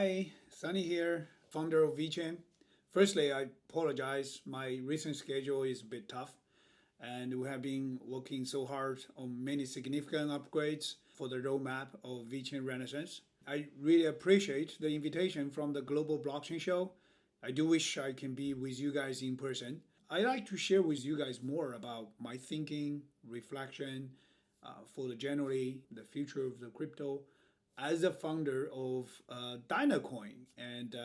Hi, Sunny here, founder of VeChain. Firstly, I apologize. My recent schedule is a bit tough, and we have been working so hard on many significant upgrades for the roadmap of VeChain Renaissance. I really appreciate the invitation from the Global Blockchain Show. I do wish I can be with you guys in person. I like to share with you guys more about my thinking, reflection for generally the future of the crypto as a founder of Dynacoin and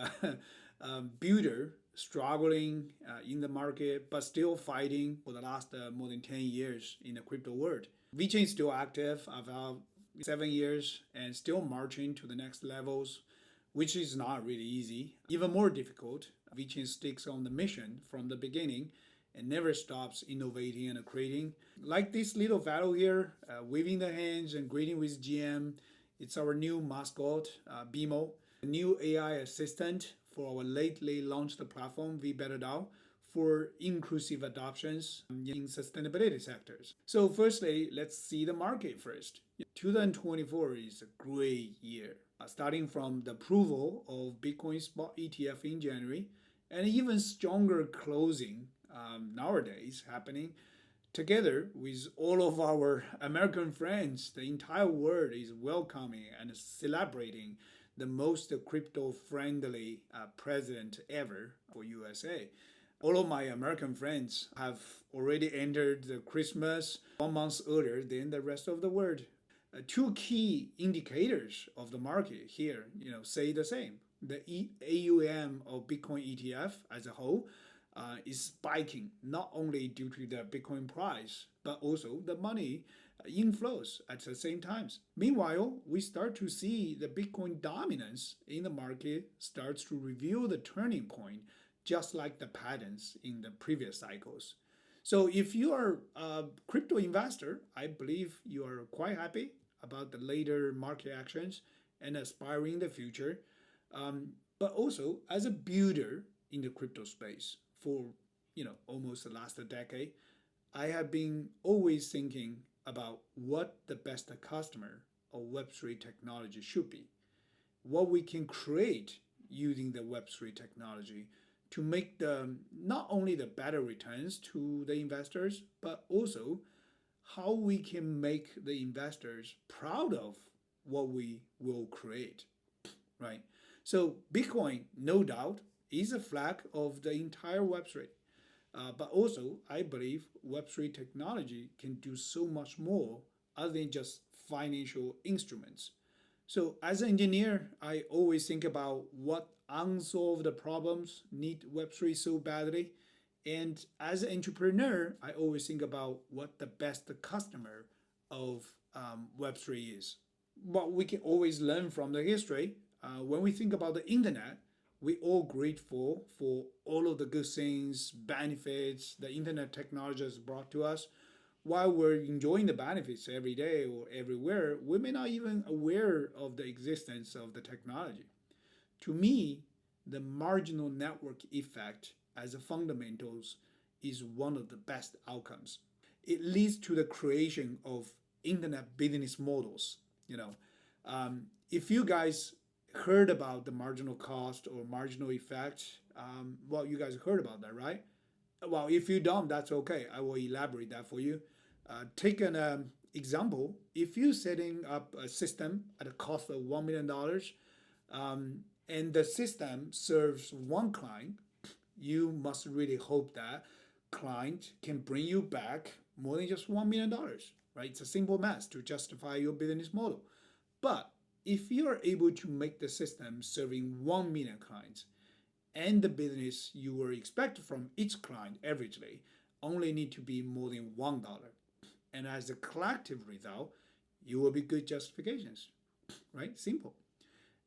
builder struggling in the market, but still fighting for the last more than 10 years in the crypto world. VeChain is still active about 7 years and still marching to the next levels, which is not really easy. Even more difficult, VeChain sticks on the mission from the beginning and never stops innovating and creating. Like this little fellow here, waving the hands and greeting with GM. It's our new mascot, BMO, a new AI assistant for our lately launched platform, VeBetterDAO, for inclusive adoptions in sustainability sectors. So firstly, let's see the market first. 2024 is a great year, starting from the approval of Bitcoin spot ETF in January, and even stronger closing nowadays happening. Together with all of our American friends, the entire world is welcoming and celebrating the most crypto-friendly president ever for USA. All of my American friends have already entered the Christmas 1 month earlier than the rest of the world. Two key indicators of the market here, say the same. The AUM of Bitcoin ETF as a whole is spiking, not only due to the Bitcoin price, but also the money inflows at the same times. Meanwhile, we start to see the Bitcoin dominance in the market starts to reveal the turning point, just like the patterns in the previous cycles. So if you are a crypto investor, I believe you are quite happy about the later market actions and aspiring in the future. But also as a builder in the crypto space for almost the last decade, I have been always thinking about what the best customer of Web3 technology should be, what we can create using the Web3 technology to make not only the better returns to the investors, but also how we can make the investors proud of what we will create, right? So Bitcoin, no doubt, is a flag of the entire Web3. But also, I believe Web3 technology can do so much more other than just financial instruments. So as an engineer, I always think about what unsolved problems need Web3 so badly. And as an entrepreneur, I always think about what the best customer of Web3 is. What we can always learn from the history, when we think about the internet, we all grateful for all of the good things, benefits the internet technology has brought to us. While we're enjoying the benefits every day or everywhere, we may not even aware of the existence of the technology. To me, the marginal network effect as a fundamentals is one of the best outcomes. It leads to the creation of internet business models. If you guys heard about the marginal cost or marginal effect, well, you guys heard about that, right? Well, if you don't, that's okay. I will elaborate that for you. Take an example. If you're setting up a system at a cost of $1 million, and the system serves one client, you must really hope that client can bring you back more than just $1 million, right? It's a simple math to justify your business model. But if you are able to make the system serving 1 million clients and the business you were expect from each client averagely only need to be more than $1, and as a collective result, you will be good justifications, right? Simple.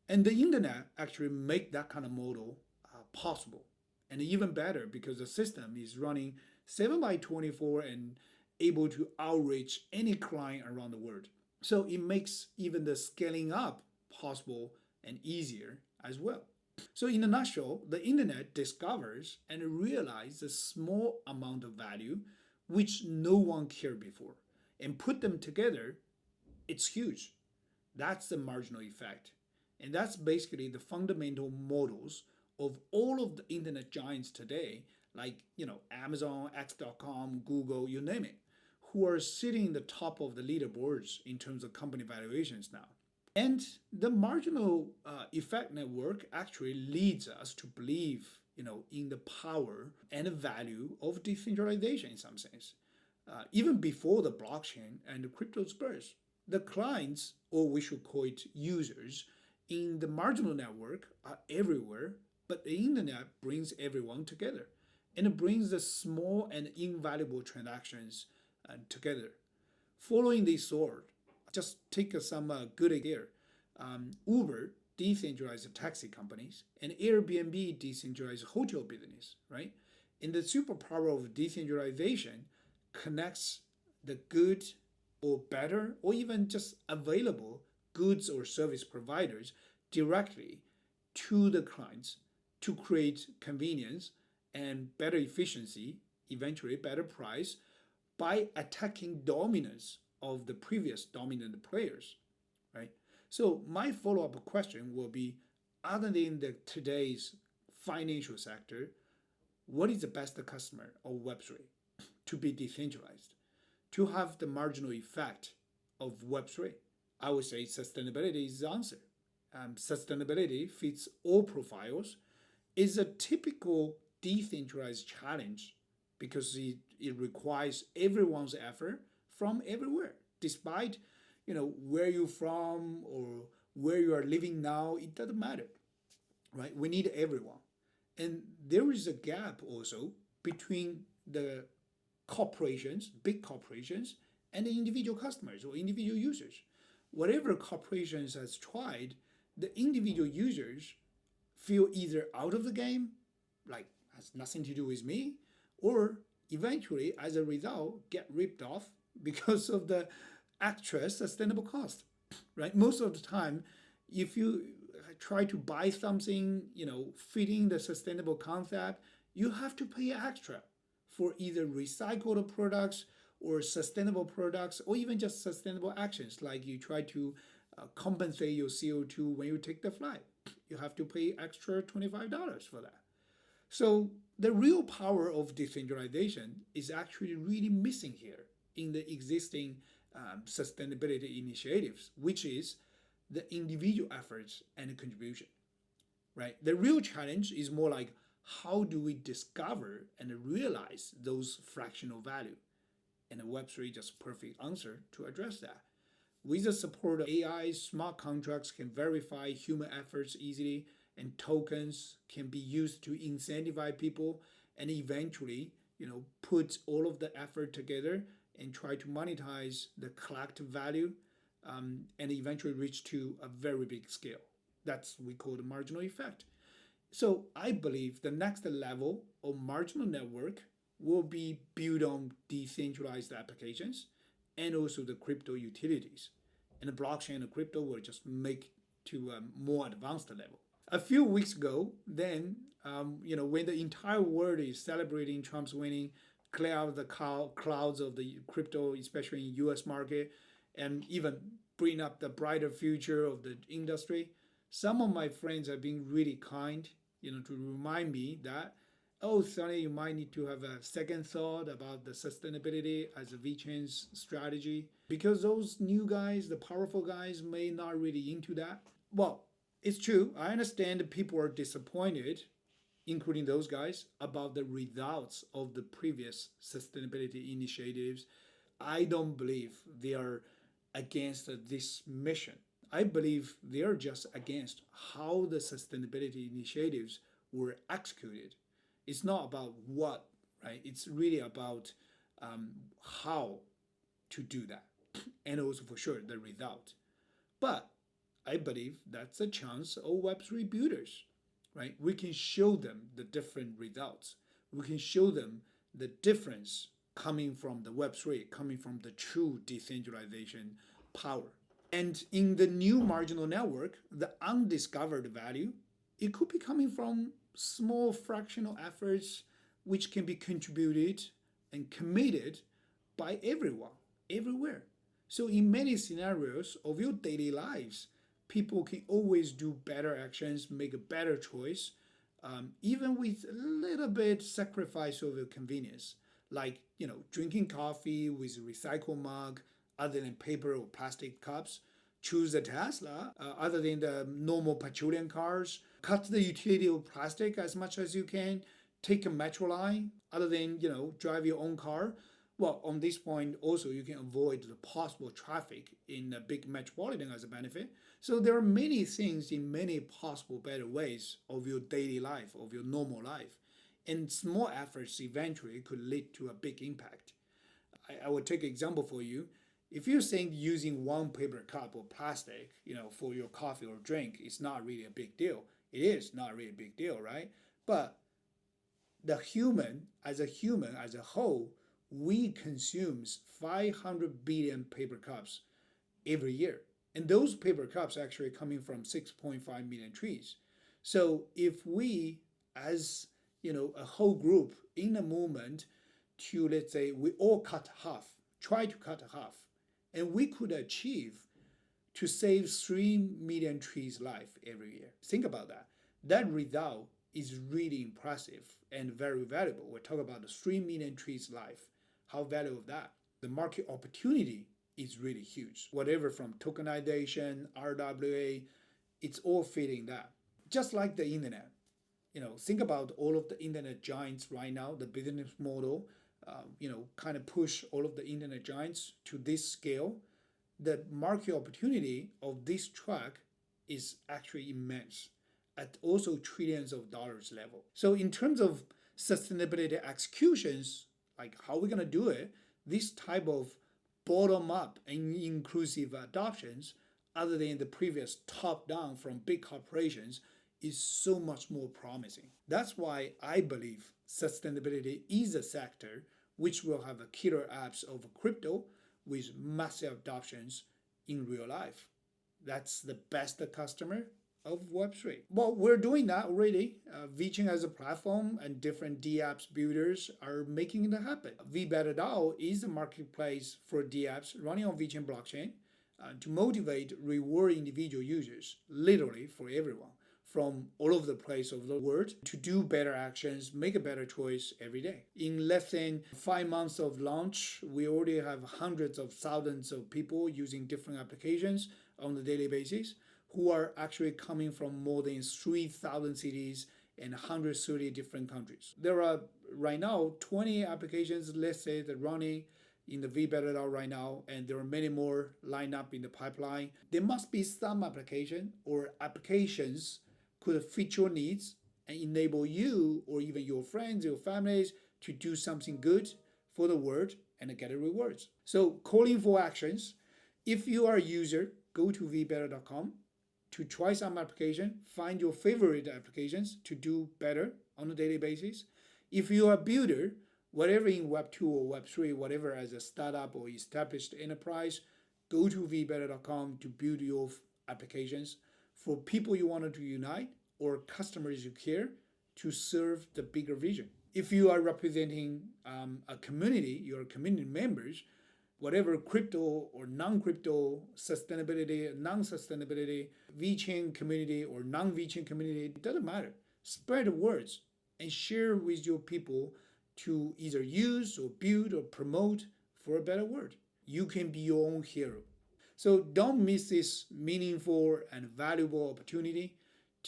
And the internet actually make that kind of model possible, and even better because the system is running 7/24 and able to outreach any client around the world. So it makes even the scaling up possible and easier as well. So in a nutshell, the internet discovers and realizes a small amount of value which no one cared before, and put them together, it's huge. That's the marginal effect. And that's basically the fundamental models of all of the internet giants today, like Amazon, X.com, Google, you name it, who are sitting in the top of the leaderboards in terms of company valuations now. And the marginal effect network actually leads us to believe, in the power and the value of decentralization in some sense. Even before the blockchain and the crypto spurs, the clients, or we should call it users, in the marginal network are everywhere, but the internet brings everyone together. And it brings the small and invaluable transactions together. Following this sword, just take some good idea. Uber decentralized taxi companies and Airbnb decentralized hotel business, right? And the superpower of decentralization connects the good or better or even just available goods or service providers directly to the clients to create convenience and better efficiency, eventually better price, by attacking dominance of the previous dominant players, right? So my follow-up question will be, other than today's financial sector, what is the best customer of Web3 to be decentralized, to have the marginal effect of Web3? I would say sustainability is the answer. Sustainability fits all profiles, is a typical decentralized challenge because it requires everyone's effort from everywhere, despite where you're from or where you are living now. It doesn't matter, right? We need everyone. And there is a gap also between the corporations, big corporations, and the individual customers or individual users. Whatever corporations has tried, the individual users feel either out of the game, like has nothing to do with me, or eventually, as a result, get ripped off because of the extra sustainable cost, right? Most of the time, if you try to buy something, fitting the sustainable concept, you have to pay extra for either recycled products or sustainable products, or even just sustainable actions, like you try to compensate your CO2 when you take the flight. You have to pay extra $25 for that. So the real power of decentralization is actually really missing here in the existing sustainability initiatives, which is the individual efforts and contribution, right? The real challenge is more like, how do we discover and realize those fractional value? And Web3 just perfect answer to address that. With the support of AI, smart contracts can verify human efforts easily, and tokens can be used to incentivize people and eventually, put all of the effort together and try to monetize the collective value, and eventually reach to a very big scale. That's what we call the marginal effect. So I believe the next level of marginal network will be built on decentralized applications and also the crypto utilities. And the blockchain and the crypto will just make to a more advanced level. A few weeks ago, then, when the entire world is celebrating Trump's winning, clear out the clouds of the crypto, especially in US market, and even bring up the brighter future of the industry, some of my friends have been really kind, to remind me that, oh, Sonny, you might need to have a second thought about the sustainability as a VeChain's strategy, because those new guys, the powerful guys, may not really into that. Well, it's true. I understand that people are disappointed, including those guys, about the results of the previous sustainability initiatives. I don't believe they are against this mission. I believe they are just against how the sustainability initiatives were executed. It's not about what, right? It's really about how to do that, and also for sure the result. But I believe that's a chance of Web3 builders, right? We can show them the different results. We can show them the difference coming from the Web3, coming from the true decentralization power. And in the new marginal network, the undiscovered value, it could be coming from small fractional efforts which can be contributed and committed by everyone, everywhere. So in many scenarios of your daily lives, people can always do better actions, make a better choice, even with a little bit sacrifice of your convenience, like drinking coffee with a recycled mug other than paper or plastic cups. Choose a Tesla other than the normal petroleum cars. Cut the utility of plastic as much as you can. Take a metro line other than drive your own car. Well, on this point, also you can avoid the possible traffic in a big metropolitan as a benefit. So there are many things in many possible better ways of your daily life, of your normal life. And small efforts eventually could lead to a big impact. I will take an example for you. If you think using one paper cup or plastic, for your coffee or drink is not really a big deal. It is not really a big deal, right? But the human as a whole, we consumes 500 billion paper cups every year. And those paper cups actually coming from 6.5 million trees. So if we, as a whole group in a movement to, let's say, we all try to cut half, and we could achieve to save 3 million trees' life every year. Think about that. That result is really impressive and very valuable. We're talking about the 3 million trees' life. How valuable that? The market opportunity is really huge. Whatever from tokenization, RWA, it's all fitting that. Just like the internet. Think about all of the internet giants right now, the business model, kind of push all of the internet giants to this scale. The market opportunity of this track is actually immense at also trillions of dollars level. So in terms of sustainability executions, like how we're going to do it, this type of bottom-up and inclusive adoptions, other than the previous top-down from big corporations, is so much more promising. That's why I believe sustainability is a sector which will have a killer apps of crypto with massive adoptions in real life. That's the best customer of Web3. Well, we're doing that already. VeChain as a platform and different dApps builders are making it happen. VeBetterDAO is a marketplace for dApps running on VeChain blockchain to motivate, reward individual users, literally for everyone, from all over the place of the world to do better actions, make a better choice every day. In less than 5 months of launch, we already have hundreds of thousands of people using different applications on a daily basis, who are actually coming from more than 3,000 cities and 130 different countries. There are right now 20 applications, let's say, that running in the VeBetterDAO right now, and there are many more lined up in the pipeline. There must be some application or applications could fit your needs and enable you or even your friends, your families to do something good for the world and get rewards. So calling for actions. If you are a user, go to VeBetter.com to try some application, find your favorite applications to do better on a daily basis. If you are a builder, whatever in Web 2 or Web 3, whatever as a startup or established enterprise, go to VeBetter.com to build your applications for people you want to unite or customers you care to serve the bigger vision. If you are representing a community, your community members, whatever crypto or non-crypto, sustainability, non-sustainability, VeChain community or non-VeChain community, it doesn't matter. Spread the words and share with your people to either use or build or promote for a better world. You can be your own hero. So don't miss this meaningful and valuable opportunity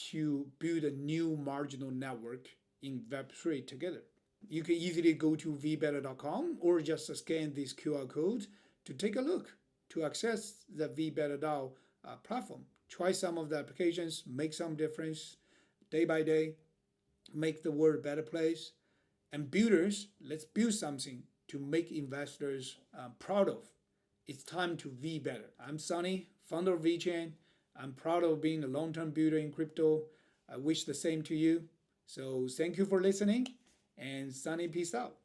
to build a new marginal network in Web3 together. You can easily go to VeBetter.com or just scan this QR code to take a look, to access the VeBetterDAO platform. Try some of the applications, make some difference day by day, make the world a better place. And builders, let's build something to make investors proud of. It's time to VeBetter. I'm Sunny, founder of VeChain. I'm proud of being a long-term builder in crypto. I wish the same to you. So thank you for listening, and Sunny, peace out.